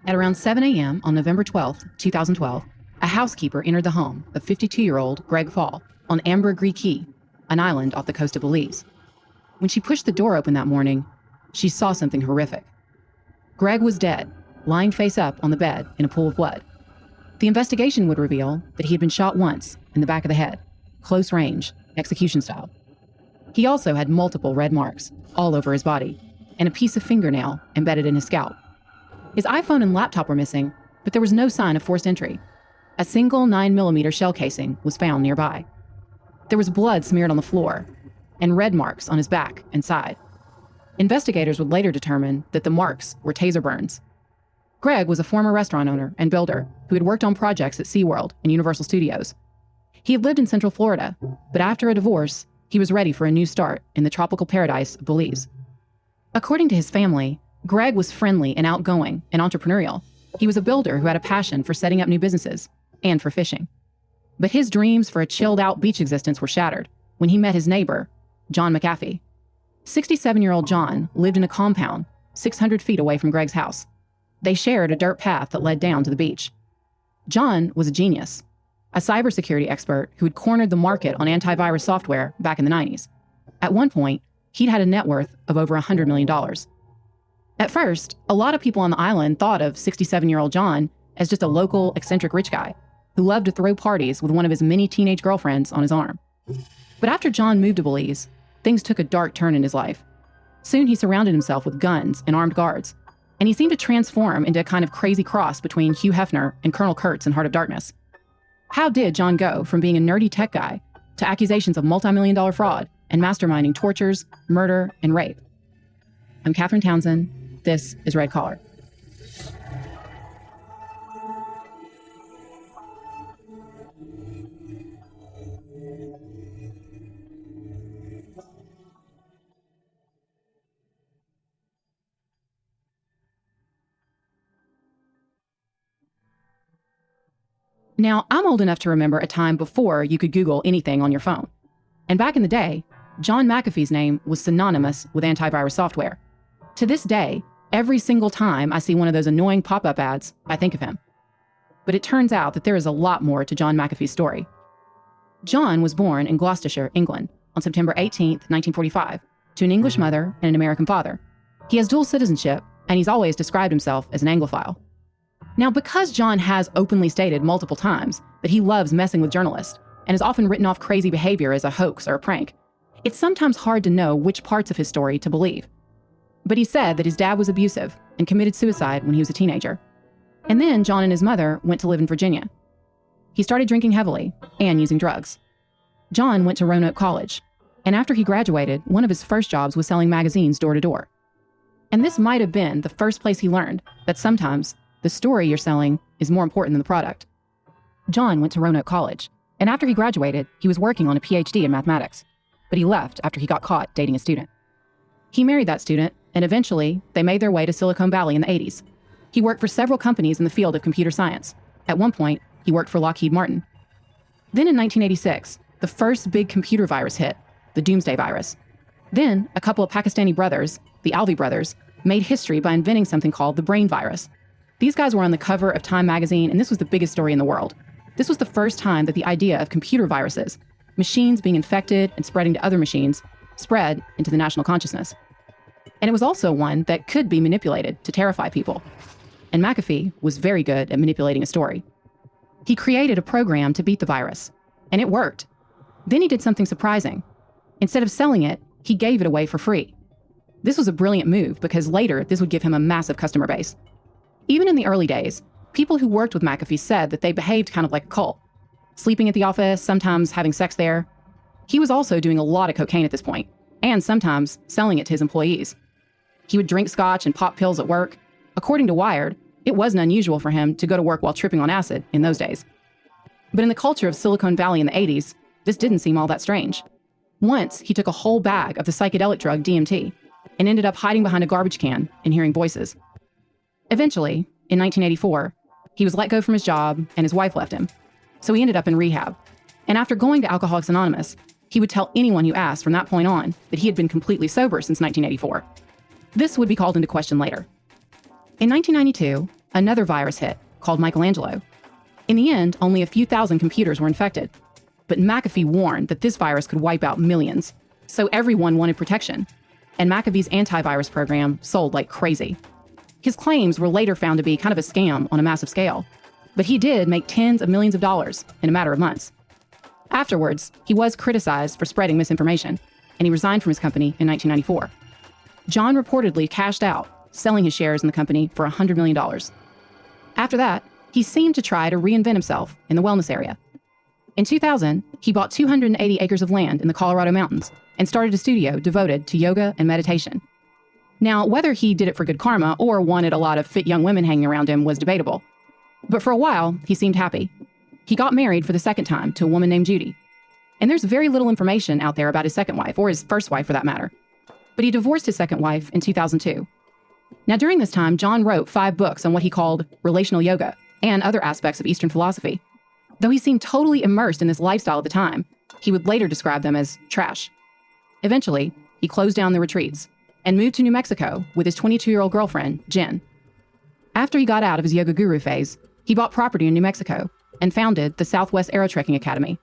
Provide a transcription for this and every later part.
At around 7 a.m. on November 12, 2012, a housekeeper entered the home of 52-year-old Greg Fall on Ambergris Key, an island off the coast of Belize. When she pushed the door open that morning, she saw something horrific. Greg was dead, lying face up on the bed in a pool of blood. The investigation would reveal that he had been shot once in the back of the head, close range, execution style. He also had multiple red marks all over his body and a piece of fingernail embedded in his scalp. His iPhone and laptop were missing, but there was no sign of forced entry. A single 9mm shell casing was found nearby. There was blood smeared on the floor and red marks on his back and side. Investigators would later determine that the marks were taser burns. Greg was a former restaurant owner and builder who had worked on projects at SeaWorld and Universal Studios. He had lived in Central Florida, but after a divorce, he was ready for a new start in the tropical paradise of Belize. According to his family, Greg was friendly and outgoing and entrepreneurial. He was a builder who had a passion for setting up new businesses and for fishing. But his dreams for a chilled-out beach existence were shattered when he met his neighbor, John McAfee. 67-year-old John lived in a compound 600 feet away from Greg's house. They shared a dirt path that led down to the beach. John was a genius, a cybersecurity expert who had cornered the market on antivirus software back in the 90s. At one point, he'd had a net worth of over $100 million. At first, a lot of people on the island thought of 67-year-old John as just a local, eccentric rich guy who loved to throw parties with one of his many teenage girlfriends on his arm. But after John moved to Belize, things took a dark turn in his life. Soon he surrounded himself with guns and armed guards, and he seemed to transform into a kind of crazy cross between Hugh Hefner and Colonel Kurtz in Heart of Darkness. How did John go from being a nerdy tech guy to accusations of multi-million-dollar fraud and masterminding tortures, murder, and rape? I'm Catherine Townsend. This is Red Collar. Now, I'm old enough to remember a time before you could Google anything on your phone. And back in the day, John McAfee's name was synonymous with antivirus software. To this day, every single time I see one of those annoying pop-up ads, I think of him. But it turns out that there is a lot more to John McAfee's story. John was born in Gloucestershire, England, on September 18, 1945, to an English mother and an American father. He has dual citizenship, and he's always described himself as an Anglophile. Now, because John has openly stated multiple times that he loves messing with journalists and has often written off crazy behavior as a hoax or a prank, it's sometimes hard to know which parts of his story to believe. But he said that his dad was abusive and committed suicide when he was a teenager. And then John and his mother went to live in Virginia. He started drinking heavily and using drugs. John went to Roanoke College, and after he graduated, one of his first jobs was selling magazines door to door. And this might have been the first place he learned that sometimes the story you're selling is more important than the product. John went to Roanoke College, and after he graduated, he was working on a PhD in mathematics, but he left after he got caught dating a student. He married that student, and eventually, they made their way to Silicon Valley in the 80s. He worked for several companies in the field of computer science. At one point, he worked for Lockheed Martin. Then in 1986, the first big computer virus hit, the Doomsday virus. Then, a couple of Pakistani brothers, the Alvi brothers, made history by inventing something called the brain virus. These guys were on the cover of Time magazine, and this was the biggest story in the world. This was the first time that the idea of computer viruses, machines being infected and spreading to other machines, spread into the national consciousness. And it was also one that could be manipulated to terrify people. And McAfee was very good at manipulating a story. He created a program to beat the virus, and it worked. Then he did something surprising. Instead of selling it, he gave it away for free. This was a brilliant move because later this would give him a massive customer base. Even in the early days, people who worked with McAfee said that they behaved kind of like a cult, sleeping at the office, sometimes having sex there. He was also doing a lot of cocaine at this point, and sometimes selling it to his employees. He would drink scotch and pop pills at work. According to Wired, it wasn't unusual for him to go to work while tripping on acid in those days. But in the culture of Silicon Valley in the 80s, this didn't seem all that strange. Once, he took a whole bag of the psychedelic drug DMT and ended up hiding behind a garbage can and hearing voices. Eventually, in 1984, he was let go from his job and his wife left him. So he ended up in rehab. And after going to Alcoholics Anonymous, he would tell anyone who asked from that point on that he had been completely sober since 1984. This would be called into question later. In 1992, another virus hit called Michelangelo. In the end, only a few thousand computers were infected. But McAfee warned that this virus could wipe out millions, so everyone wanted protection. And McAfee's antivirus program sold like crazy. His claims were later found to be kind of a scam on a massive scale, but he did make tens of millions of dollars in a matter of months. Afterwards, he was criticized for spreading misinformation, and he resigned from his company in 1994. John reportedly cashed out, selling his shares in the company for $100 million. After that, he seemed to try to reinvent himself in the wellness area. In 2000, he bought 280 acres of land in the Colorado mountains and started a studio devoted to yoga and meditation. Now, whether he did it for good karma or wanted a lot of fit young women hanging around him was debatable. But for a while, he seemed happy. He got married for the second time to a woman named Judy. And there's very little information out there about his second wife, or his first wife for that matter. But he divorced his second wife in 2002. Now, during this time, John wrote 5 books on what he called relational yoga and other aspects of Eastern philosophy. Though he seemed totally immersed in this lifestyle at the time, he would later describe them as trash. Eventually, he closed down the retreats and moved to New Mexico with his 22-year-old girlfriend, Jen. After he got out of his yoga guru phase, he bought property in New Mexico and founded the Southwest Aerotrekking Academy.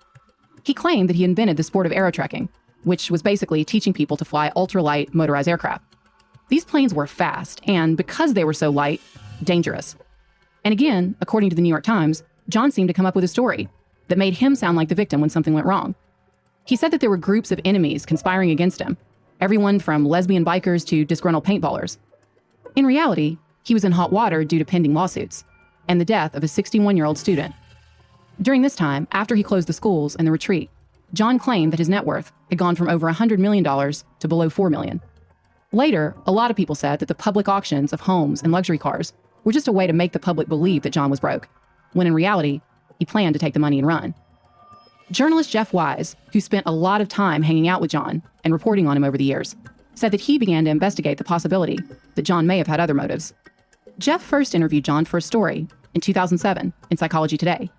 He claimed that he invented the sport of aerotrekking, which was basically teaching people to fly ultralight motorized aircraft. These planes were fast, and because they were so light, dangerous. And again, according to the New York Times, John seemed to come up with a story that made him sound like the victim when something went wrong. He said that there were groups of enemies conspiring against him, everyone from lesbian bikers to disgruntled paintballers. In reality, he was in hot water due to pending lawsuits and the death of a 61-year-old student. During this time, after he closed the schools and the retreat, John claimed that his net worth had gone from over $100 million to below $4 million. Later, a lot of people said that the public auctions of homes and luxury cars were just a way to make the public believe that John was broke, when in reality, he planned to take the money and run. Journalist Jeff Wise, who spent a lot of time hanging out with John and reporting on him over the years, said that he began to investigate the possibility that John may have had other motives. Jeff first interviewed John for a story in 2007 in Psychology Today.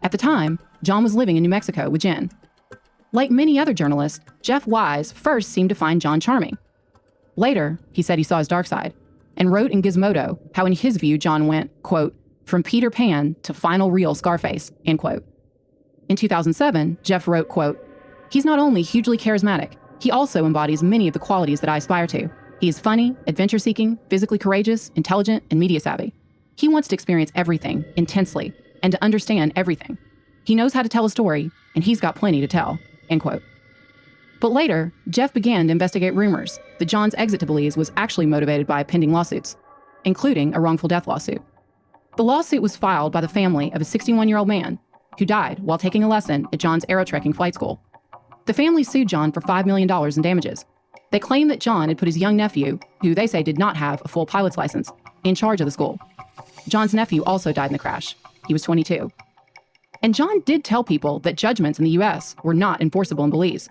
At the time, John was living in New Mexico with Jen. Like many other journalists, Jeff Wise first seemed to find John charming. Later, he said he saw his dark side and wrote in Gizmodo how in his view John went, quote, from Peter Pan to final real Scarface, end quote. In 2007, Jeff wrote, quote, he's not only hugely charismatic, he also embodies many of the qualities that I aspire to. He is funny, adventure-seeking, physically courageous, intelligent, and media savvy. He wants to experience everything intensely and to understand everything. He knows how to tell a story, and he's got plenty to tell, end quote. But later, Jeff began to investigate rumors that John's exit to Belize was actually motivated by pending lawsuits, including a wrongful death lawsuit. The lawsuit was filed by the family of a 61-year-old man who died while taking a lesson at John's aerotrekking flight school. The family sued John for $5 million in damages. They claimed that John had put his young nephew, who they say did not have a full pilot's license, in charge of the school. John's nephew also died in the crash. He was 22. And John did tell people that judgments in the U.S. were not enforceable in Belize.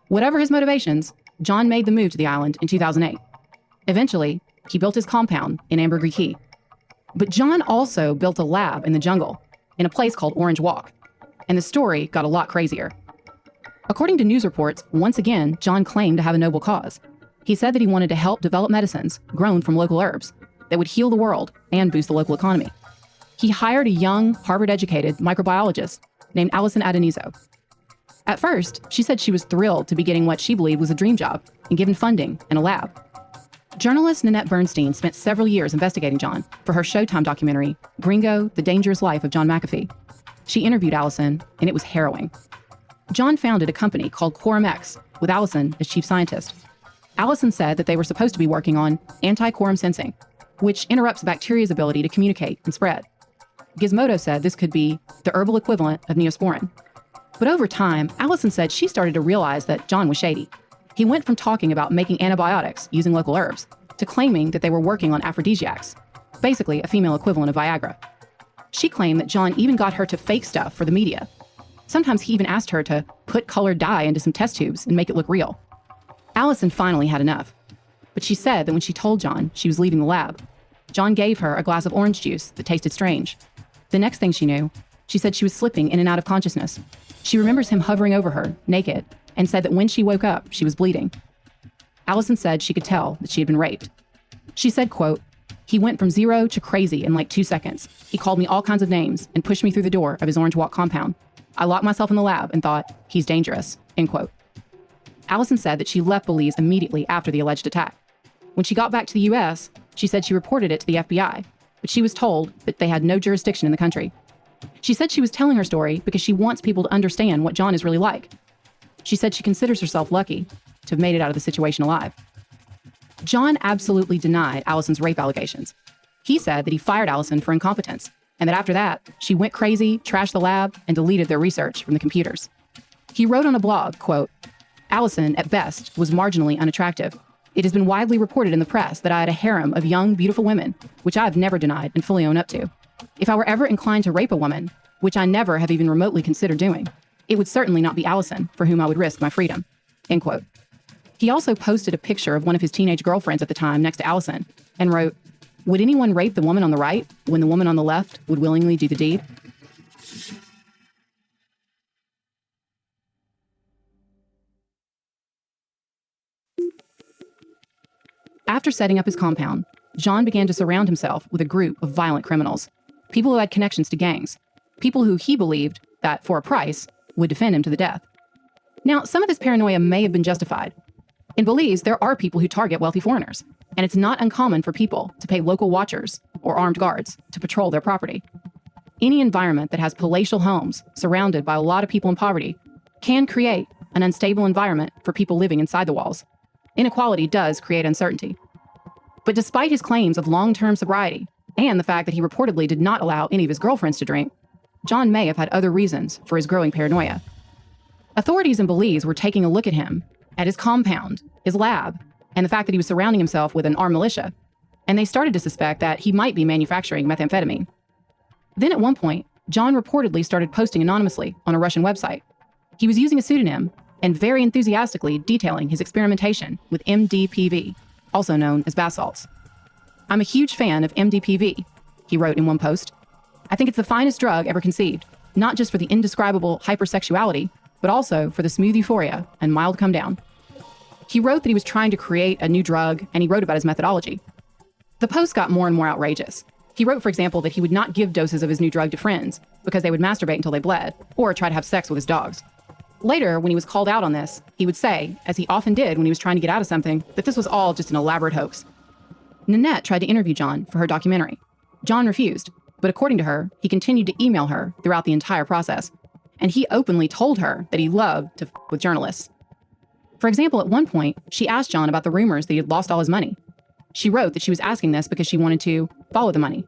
Whatever his motivations, John made the move to the island in 2008. Eventually, he built his compound in Ambergris Caye. But John also built a lab in the jungle, in a place called Orange Walk. And the story got a lot crazier. According to news reports, once again, John claimed to have a noble cause. He said that he wanted to help develop medicines grown from local herbs that would heal the world and boost the local economy. He hired a young, Harvard-educated microbiologist named Allison Adenizo. At first, she said she was thrilled to be getting what she believed was a dream job and given funding and a lab. Journalist Nanette Bernstein spent several years investigating John for her Showtime documentary, Gringo, The Dangerous Life of John McAfee. She interviewed Allison, and it was harrowing. John founded a company called Quorum X with Allison as chief scientist. Allison said that they were supposed to be working on anti-quorum sensing, which interrupts bacteria's ability to communicate and spread. Gizmodo said this could be the herbal equivalent of Neosporin. But over time, Allison said she started to realize that John was shady. He went from talking about making antibiotics using local herbs to claiming that they were working on aphrodisiacs, basically a female equivalent of Viagra. She claimed that John even got her to fake stuff for the media. Sometimes he even asked her to put colored dye into some test tubes and make it look real. Allison finally had enough. But she said that when she told John she was leaving the lab, John gave her a glass of orange juice that tasted strange. The next thing she knew, she said she was slipping in and out of consciousness. She remembers him hovering over her, naked, and said that when she woke up, she was bleeding. Allison said she could tell that she had been raped. She said, quote, He went from 0 to crazy in like 2 seconds. He called me all kinds of names and pushed me through the door of his Orange Walk compound. I locked myself in the lab and thought, he's dangerous, end quote. Allison said that she left Belize immediately after the alleged attack. When she got back to the U.S., she said she reported it to the FBI, but she was told that they had no jurisdiction in the country. She said she was telling her story because she wants people to understand what John is really like. She said she considers herself lucky to have made it out of the situation alive. John absolutely denied Allison's rape allegations. He said that he fired Allison for incompetence, and that after that, she went crazy, trashed the lab, and deleted their research from the computers. He wrote on a blog, quote, "Allison, at best, was marginally unattractive. It has been widely reported in the press that I had a harem of young, beautiful women, which I have never denied and fully own up to. If I were ever inclined to rape a woman, which I never have even remotely considered doing, it would certainly not be Allison for whom I would risk my freedom," end quote. He also posted a picture of one of his teenage girlfriends at the time next to Allison and wrote, "Would anyone rape the woman on the right when the woman on the left would willingly do the deed?" After setting up his compound, John began to surround himself with a group of violent criminals, people who had connections to gangs, people who he believed that, for a price, would defend him to the death. Now, some of this paranoia may have been justified. In Belize, there are people who target wealthy foreigners, and it's not uncommon for people to pay local watchers or armed guards to patrol their property. Any environment that has palatial homes surrounded by a lot of people in poverty can create an unstable environment for people living inside the walls. Inequality does create uncertainty. But despite his claims of long-term sobriety and the fact that he reportedly did not allow any of his girlfriends to drink, John may have had other reasons for his growing paranoia. Authorities in Belize were taking a look at him, at his compound, his lab, and the fact that he was surrounding himself with an armed militia, and they started to suspect that he might be manufacturing methamphetamine. Then at one point, John reportedly started posting anonymously on a Russian website. He was using a pseudonym and very enthusiastically detailing his experimentation with MDPV, also known as bath salts. "I'm a huge fan of MDPV," he wrote in one post. "I think it's the finest drug ever conceived, not just for the indescribable hypersexuality, but also for the smooth euphoria and mild come down." He wrote that he was trying to create a new drug, and he wrote about his methodology. The post got more and more outrageous. He wrote, for example, that he would not give doses of his new drug to friends because they would masturbate until they bled, or try to have sex with his dogs. Later, when he was called out on this, he would say, as he often did when he was trying to get out of something, that this was all just an elaborate hoax. Nanette tried to interview John for her documentary. John refused, but according to her, he continued to email her throughout the entire process. And he openly told her that he loved to with journalists. For example, at one point, she asked John about the rumors that he had lost all his money. She wrote that she was asking this because she wanted to follow the money.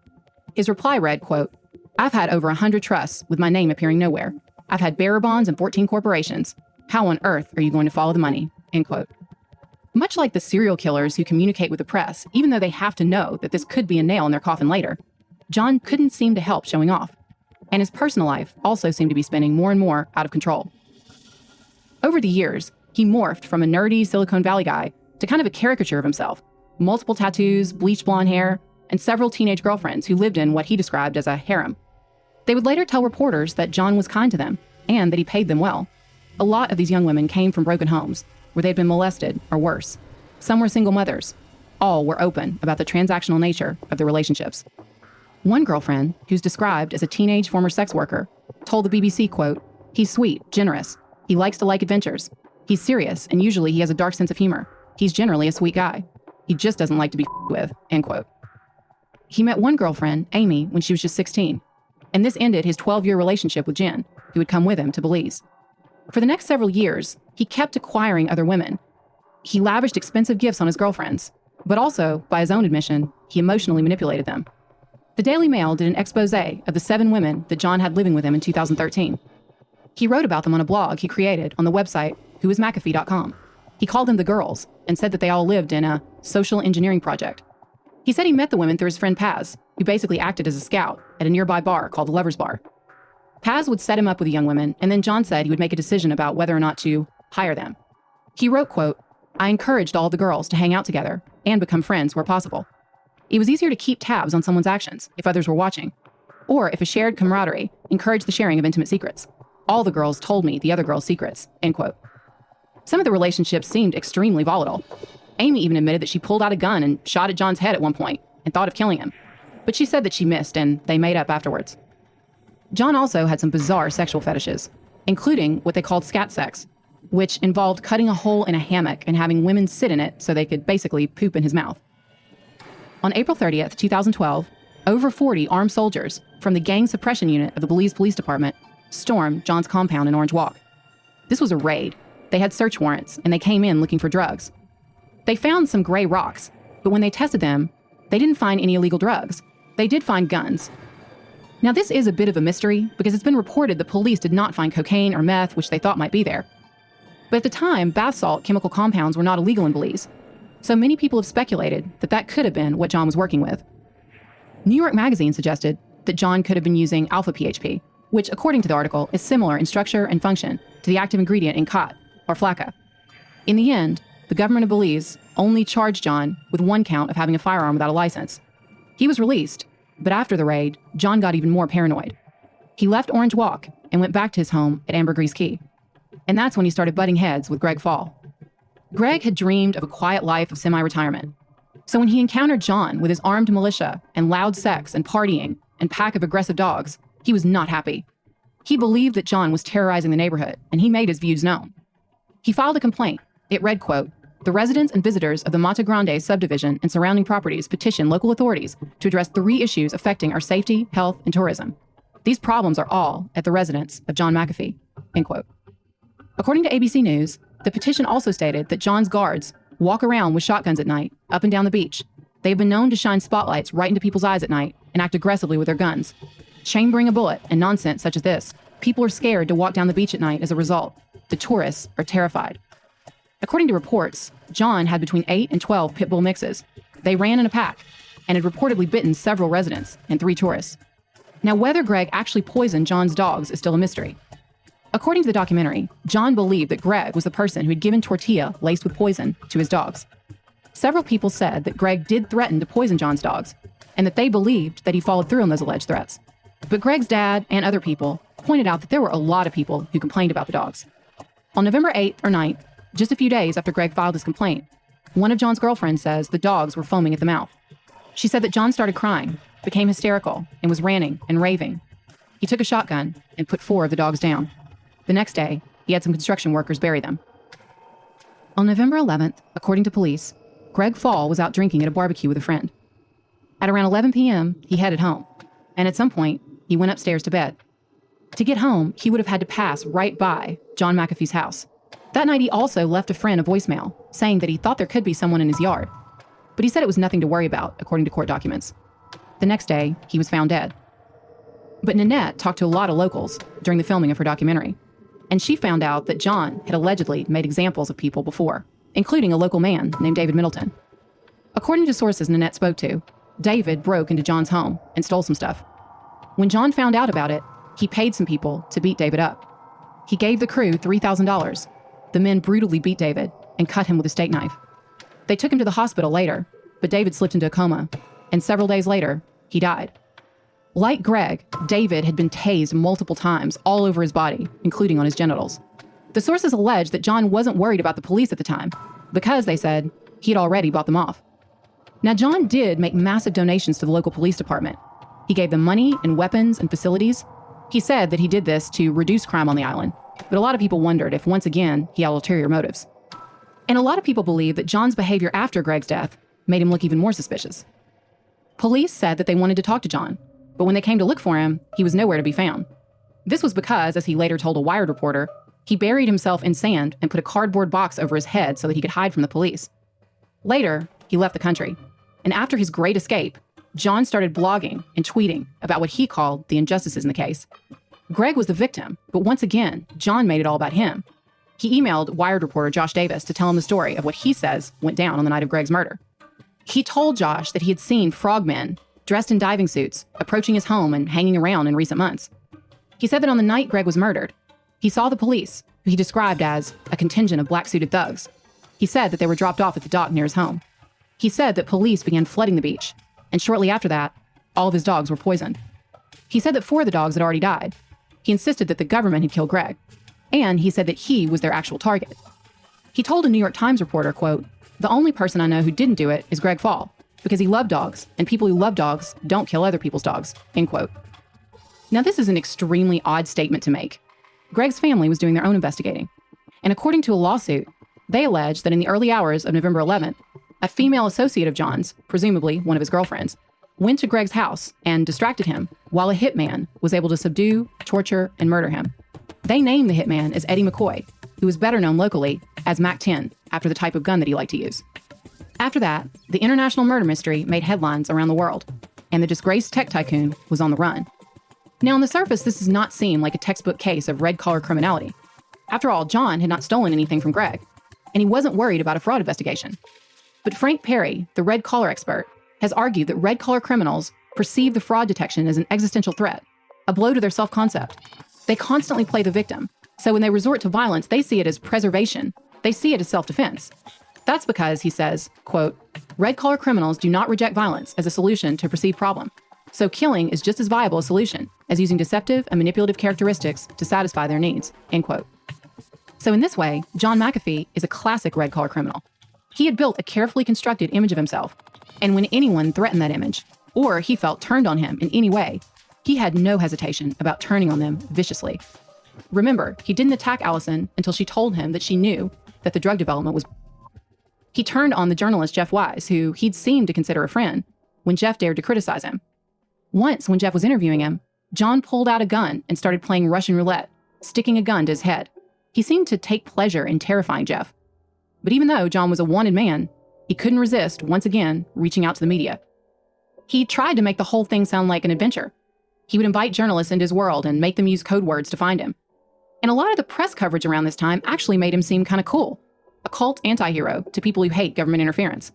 His reply read, quote, "I've had over 100 trusts with my name appearing nowhere. I've had bearer bonds and 14 corporations. How on earth are you going to follow the money?" End quote. Much like the serial killers who communicate with the press, even though they have to know that this could be a nail in their coffin later, John couldn't seem to help showing off. And his personal life also seemed to be spinning more and more out of control. Over the years, he morphed from a nerdy Silicon Valley guy to kind of a caricature of himself. Multiple tattoos, bleached blonde hair, and several teenage girlfriends who lived in what he described as a harem. They would later tell reporters that John was kind to them and that he paid them well. A lot of these young women came from broken homes where they'd been molested or worse. Some were single mothers. All were open about the transactional nature of their relationships. One girlfriend, who's described as a teenage former sex worker, told the BBC, quote, "He's sweet, generous. He likes to like adventures. He's serious, and usually he has a dark sense of humor. He's generally a sweet guy. He just doesn't like to be with," end quote. He met one girlfriend, Amy, when she was just 16, and this ended his 12-year relationship with Jen, who had come with him to Belize. For the next several years, he kept acquiring other women. He lavished expensive gifts on his girlfriends, but also, by his own admission, he emotionally manipulated them. The Daily Mail did an expose of the 7 women that John had living with him in 2013. He wrote about them on a blog he created on the website whoismcafee.com. He called them the girls and said that they all lived in a social engineering project. He said he met the women through his friend Paz, who basically acted as a scout at a nearby bar called the Lover's Bar. Paz would set him up with the young women, and then John said he would make a decision about whether or not to hire them. He wrote, quote, "I encouraged all the girls to hang out together and become friends where possible. It was easier to keep tabs on someone's actions if others were watching, or if a shared camaraderie encouraged the sharing of intimate secrets. All the girls told me the other girls' secrets," end quote. Some of the relationships seemed extremely volatile. Amy even admitted that she pulled out a gun and shot at John's head at one point, and thought of killing him. But she said that she missed, and they made up afterwards. John also had some bizarre sexual fetishes, including what they called scat sex, which involved cutting a hole in a hammock and having women sit in it so they could basically poop in his mouth. On April 30th, 2012, over 40 armed soldiers from the gang suppression unit of the Belize Police Department stormed John's compound in Orange Walk. This was a raid. They had search warrants, and they came in looking for drugs. They found some gray rocks, but when they tested them, they didn't find any illegal drugs. They did find guns. Now, this is a bit of a mystery because it's been reported the police did not find cocaine or meth, which they thought might be there. But at the time, bath salt chemical compounds were not illegal in Belize, so many people have speculated that that could have been what John was working with. New York Magazine suggested that John could have been using alpha PHP, which, according to the article, is similar in structure and function to the active ingredient in khat, or flakka. In the end, the government of Belize only charged John with one count of having a firearm without a license. He was released, but after the raid, John got even more paranoid. He left Orange Walk and went back to his home at Ambergris Key. And that's when he started butting heads with Greg Fall. Greg had dreamed of a quiet life of semi-retirement. So when he encountered John with his armed militia and loud sex and partying and pack of aggressive dogs, he was not happy. He believed that John was terrorizing the neighborhood, and he made his views known. He filed a complaint. It read, quote, "The residents and visitors of the Mata Grande subdivision and surrounding properties petition local authorities to address 3 issues affecting our safety, health, and tourism. These problems are all at the residence of John McAfee," end quote. According to ABC News, the petition also stated that John's guards walk around with shotguns at night, up and down the beach. They have been known to shine spotlights right into people's eyes at night and act aggressively with their guns. Chambering a bullet and nonsense such as this. People are scared to walk down the beach at night as a result. The tourists are terrified. According to reports, John had between 8 and 12 pit bull mixes. They ran in a pack and had reportedly bitten several residents and 3 tourists. Now, whether Greg actually poisoned John's dogs is still a mystery. According to the documentary, John believed that Greg was the person who had given tortilla laced with poison to his dogs. Several people said that Greg did threaten to poison John's dogs, and that they believed that he followed through on those alleged threats. But Greg's dad and other people pointed out that there were a lot of people who complained about the dogs. On November 8th or 9th, just a few days after Greg filed his complaint, one of John's girlfriends says the dogs were foaming at the mouth. She said that John started crying, became hysterical, and was ranting and raving. He took a shotgun and put 4 of the dogs down. The next day, he had some construction workers bury them. On November 11th, according to police, Greg Fall was out drinking at a barbecue with a friend. At around 11 p.m., he headed home, and at some point, he went upstairs to bed. To get home, he would have had to pass right by John McAfee's house. That night, he also left a friend a voicemail, saying that he thought there could be someone in his yard. But he said it was nothing to worry about, according to court documents. The next day, he was found dead. But Nanette talked to a lot of locals during the filming of her documentary, and she found out that John had allegedly made examples of people before, including a local man named David Middleton. According to sources Nanette spoke to, David broke into John's home and stole some stuff. When John found out about it, he paid some people to beat David up. He gave the crew $3,000. The men brutally beat David and cut him with a steak knife. They took him to the hospital later, but David slipped into a coma, and several days later, he died. Like Greg, David had been tased multiple times all over his body, including on his genitals. The sources allege that John wasn't worried about the police at the time, because, they said, he'd already bought them off. Now, John did make massive donations to the local police department. He gave them money and weapons and facilities. He said that he did this to reduce crime on the island, but a lot of people wondered if, once again, he had ulterior motives. And a lot of people believe that John's behavior after Greg's death made him look even more suspicious. Police said that they wanted to talk to John, but when they came to look for him, he was nowhere to be found. This was because, as he later told a Wired reporter, he buried himself in sand and put a cardboard box over his head so that he could hide from the police. Later, he left the country, and after his great escape, John started blogging and tweeting about what he called the injustices in the case. Greg was the victim, but once again, John made it all about him. He emailed Wired reporter Josh Davis to tell him the story of what he says went down on the night of Greg's murder. He told Josh that he had seen frogmen dressed in diving suits approaching his home and hanging around in recent months. He said that on the night Greg was murdered, he saw the police, who he described as a contingent of black-suited thugs. He said that they were dropped off at the dock near his home. He said that police began flooding the beach, and shortly after that, all of his dogs were poisoned. He said that 4 of the dogs had already died. He insisted that the government had killed Greg, and he said that he was their actual target. He told a New York Times reporter, quote, "The only person I know who didn't do it is Greg Fall, because he loved dogs, and people who love dogs don't kill other people's dogs, end quote. Now, this is an extremely odd statement to make. Greg's family was doing their own investigating, and according to a lawsuit, they allege that in the early hours of November 11th, a female associate of John's, presumably one of his girlfriends, went to Greg's house and distracted him while a hitman was able to subdue, torture, and murder him. They named the hitman as Eddie McCoy, who was better known locally as Mac-10, after the type of gun that he liked to use. After that, the international murder mystery made headlines around the world, and the disgraced tech tycoon was on the run. Now, on the surface, this does not seem like a textbook case of red-collar criminality. After all, John had not stolen anything from Greg, and he wasn't worried about a fraud investigation. But Frank Perry, the red-collar expert, has argued that red-collar criminals perceive the fraud detection as an existential threat, a blow to their self-concept. They constantly play the victim, so when they resort to violence, they see it as preservation. They see it as self-defense. That's because, he says, quote, red-collar criminals do not reject violence as a solution to a perceived problem. So killing is just as viable a solution as using deceptive and manipulative characteristics to satisfy their needs, end quote. So in this way, John McAfee is a classic red-collar criminal. He had built a carefully constructed image of himself, and when anyone threatened that image, or he felt turned on him in any way, he had no hesitation about turning on them viciously. Remember, he didn't attack Allison until she told him that she knew that the drug development was. He turned on the journalist Jeff Wise, who he'd seemed to consider a friend, when Jeff dared to criticize him. Once, when Jeff was interviewing him, John pulled out a gun and started playing Russian roulette, sticking a gun to his head. He seemed to take pleasure in terrifying Jeff. But even though John was a wanted man, he couldn't resist, once again, reaching out to the media. He tried to make the whole thing sound like an adventure. He would invite journalists into his world and make them use code words to find him. And a lot of the press coverage around this time actually made him seem kind of cool, a cult anti-hero to people who hate government interference.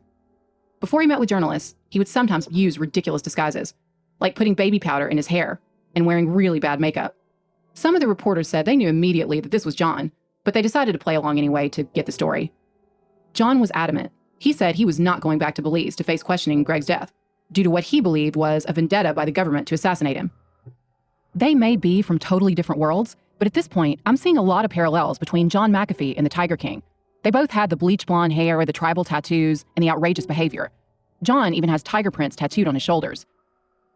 Before he met with journalists, he would sometimes use ridiculous disguises, like putting baby powder in his hair and wearing really bad makeup. Some of the reporters said they knew immediately that this was John, but they decided to play along anyway to get the story. John was adamant. He said he was not going back to Belize to face questioning in Greg's death, due to what he believed was a vendetta by the government to assassinate him. They may be from totally different worlds, but at this point, I'm seeing a lot of parallels between John McAfee and the Tiger King. They both had the bleach blonde hair, the tribal tattoos, and the outrageous behavior. John even has tiger prints tattooed on his shoulders.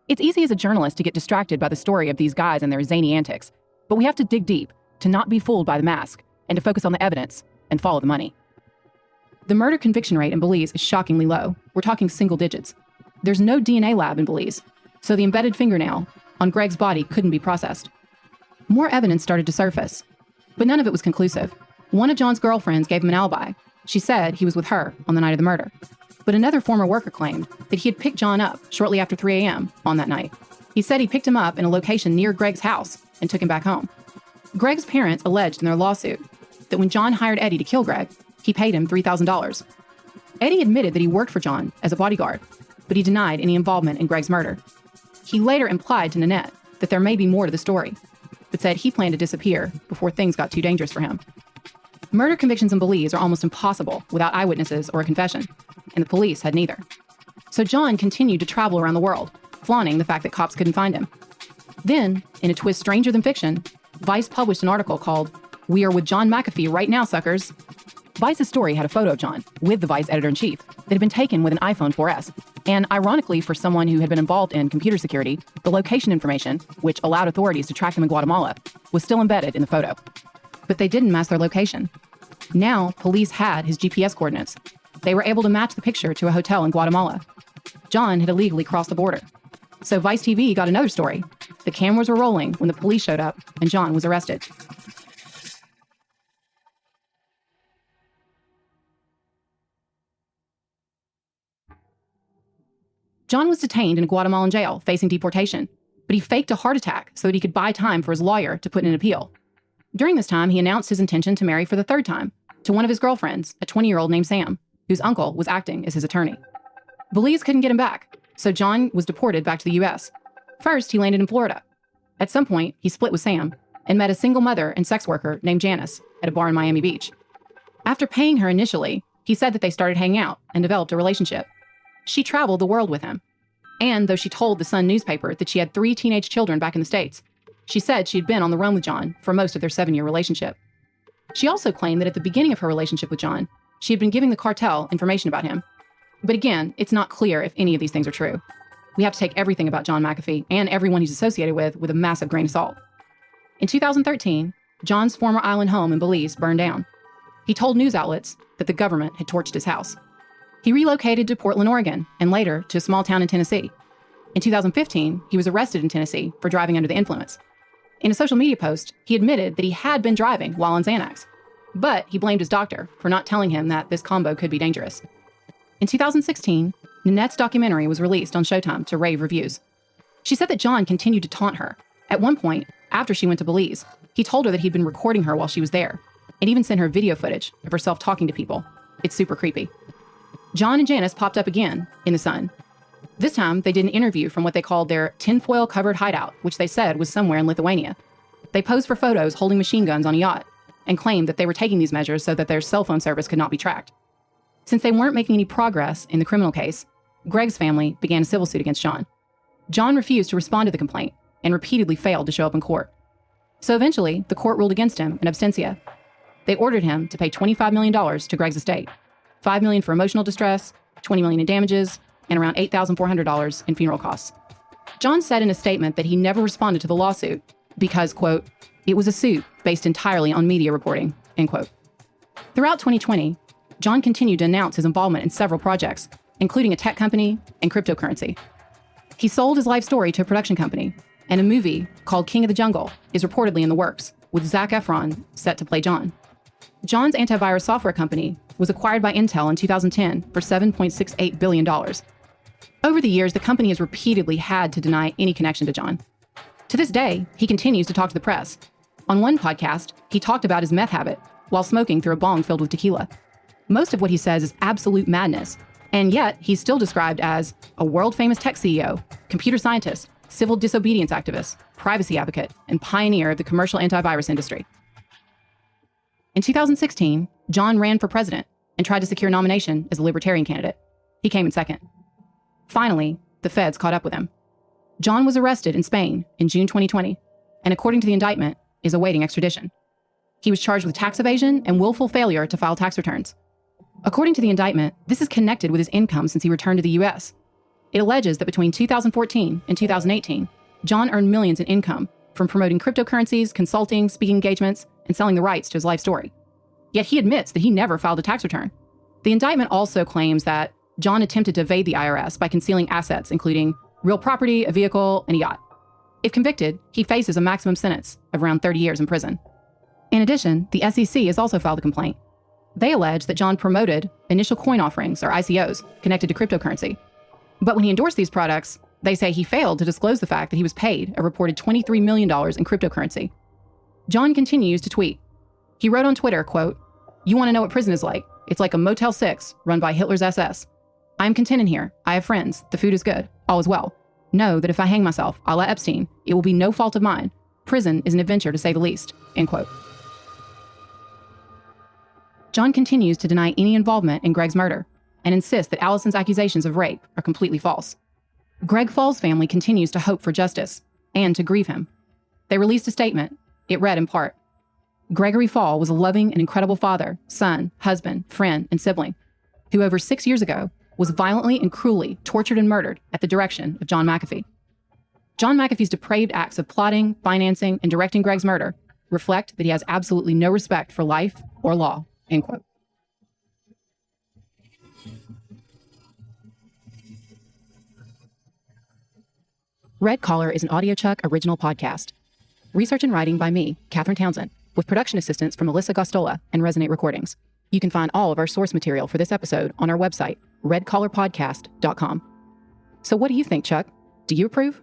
It's easy as a journalist to get distracted by the story of these guys and their zany antics, but we have to dig deep to not be fooled by the mask and to focus on the evidence and follow the money. The murder conviction rate in Belize is shockingly low. We're talking single digits. There's no DNA lab in Belize, so the embedded fingernail on Greg's body couldn't be processed. More evidence started to surface, but none of it was conclusive. One of John's girlfriends gave him an alibi. She said he was with her on the night of the murder. But another former worker claimed that he had picked John up shortly after 3 a.m. on that night. He said he picked him up in a location near Greg's house and took him back home. Greg's parents alleged in their lawsuit that when John hired Eddie to kill Greg, he paid him $3,000. Eddie admitted that he worked for John as a bodyguard, but he denied any involvement in Greg's murder. He later implied to Nanette that there may be more to the story, but said he planned to disappear before things got too dangerous for him. Murder convictions in Belize are almost impossible without eyewitnesses or a confession, and the police had neither. So John continued to travel around the world, flaunting the fact that cops couldn't find him. Then, in a twist stranger than fiction, Vice published an article called, "We are with John McAfee right now, suckers." Vice's story had a photo of John, with the Vice editor-in-chief, that had been taken with an iPhone 4S. And ironically, for someone who had been involved in computer security, the location information, which allowed authorities to track him in Guatemala, was still embedded in the photo. But they didn't mask their location. Now, police had his GPS coordinates. They were able to match the picture to a hotel in Guatemala. John had illegally crossed the border. So Vice TV got another story. The cameras were rolling when the police showed up and John was arrested. John was detained in a Guatemalan jail facing deportation, but he faked a heart attack so that he could buy time for his lawyer to put in an appeal. During this time, he announced his intention to marry for the third time to one of his girlfriends, a 20-year-old named Sam, whose uncle was acting as his attorney. Belize couldn't get him back, so John was deported back to the U.S. First, he landed in Florida. At some point, he split with Sam and met a single mother and sex worker named Janice at a bar in Miami Beach. After paying her initially, he said that they started hanging out and developed a relationship. She traveled the world with him. And though she told the Sun newspaper that she had 3 teenage children back in the States, she said she'd been on the run with John for most of their 7-year relationship. She also claimed that at the beginning of her relationship with John, she had been giving the cartel information about him. But again, it's not clear if any of these things are true. We have to take everything about John McAfee and everyone he's associated with a massive grain of salt. In 2013, John's former island home in Belize burned down. He told news outlets that the government had torched his house. He relocated to Portland, Oregon, and later to a small town in Tennessee. In 2015, he was arrested in Tennessee for driving under the influence. In a social media post, he admitted that he had been driving while on Xanax, but he blamed his doctor for not telling him that this combo could be dangerous. In 2016, Nanette's documentary was released on Showtime to rave reviews. She said that John continued to taunt her. At one point, after she went to Belize, he told her that he'd been recording her while she was there, and even sent her video footage of herself talking to people. It's super creepy. John and Janice popped up again in the sun. This time, they did an interview from what they called their tinfoil-covered hideout, which they said was somewhere in Lithuania. They posed for photos holding machine guns on a yacht and claimed that they were taking these measures so that their cell phone service could not be tracked. Since they weren't making any progress in the criminal case, Greg's family began a civil suit against John. John refused to respond to the complaint and repeatedly failed to show up in court. So eventually, the court ruled against him in absentia. They ordered him to pay $25 million to Greg's estate, $5 million for emotional distress, $20 million in damages, and around $8,400 in funeral costs. John said in a statement that he never responded to the lawsuit because, quote, it was a suit based entirely on media reporting, end quote. Throughout 2020, John continued to announce his involvement in several projects, including a tech company and cryptocurrency. He sold his life story to a production company, and a movie called King of the Jungle is reportedly in the works, with Zac Efron set to play John. John's antivirus software company was acquired by Intel in 2010 for $7.68 billion. Over the years, the company has repeatedly had to deny any connection to John. To this day, he continues to talk to the press. On one podcast, he talked about his meth habit while smoking through a bong filled with tequila. Most of what he says is absolute madness, and yet he's still described as a world-famous tech CEO, computer scientist, civil disobedience activist, privacy advocate, and pioneer of the commercial antivirus industry. In 2016, John ran for president and tried to secure nomination as a Libertarian candidate. He came in second. Finally, the feds caught up with him. John was arrested in Spain in June 2020, and according to the indictment, is awaiting extradition. He was charged with tax evasion and willful failure to file tax returns. According to the indictment, this is connected with his income since he returned to the U.S. It alleges that between 2014 and 2018, John earned millions in income from promoting cryptocurrencies, consulting, speaking engagements, and selling the rights to his life story. Yet he admits that he never filed a tax return. The indictment also claims that John attempted to evade the IRS by concealing assets, including real property, a vehicle, and a yacht. If convicted, he faces a maximum sentence of around 30 years in prison. In addition, the SEC has also filed a complaint. They allege that John promoted initial coin offerings, or ICOs, connected to cryptocurrency. But when he endorsed these products, they say he failed to disclose the fact that he was paid a reported $23 million in cryptocurrency. John continues to tweet. He wrote on Twitter, quote, "You want to know what prison is like? It's like a Motel 6 run by Hitler's SS. I am content in here. I have friends. The food is good. All is well. Know that if I hang myself, a la Epstein, it will be no fault of mine. Prison is an adventure to say the least," end quote. John continues to deny any involvement in Greg's murder and insists that Allison's accusations of rape are completely false. Greg Fall's family continues to hope for justice and to grieve him. They released a statement. It read in part, "Gregory Fall was a loving and incredible father, son, husband, friend, and sibling, who over 6 years ago was violently and cruelly tortured and murdered at the direction of John McAfee. John McAfee's depraved acts of plotting, financing, and directing Greg's murder reflect that he has absolutely no respect for life or law," end quote. Red Collar is an AudioChuck original podcast. Research and writing by me, Catherine Townsend, with production assistance from Alyssa Gostola and Resonate Recordings. You can find all of our source material for this episode on our website, redcollarpodcast.com. So what do you think, Chuck? Do you approve?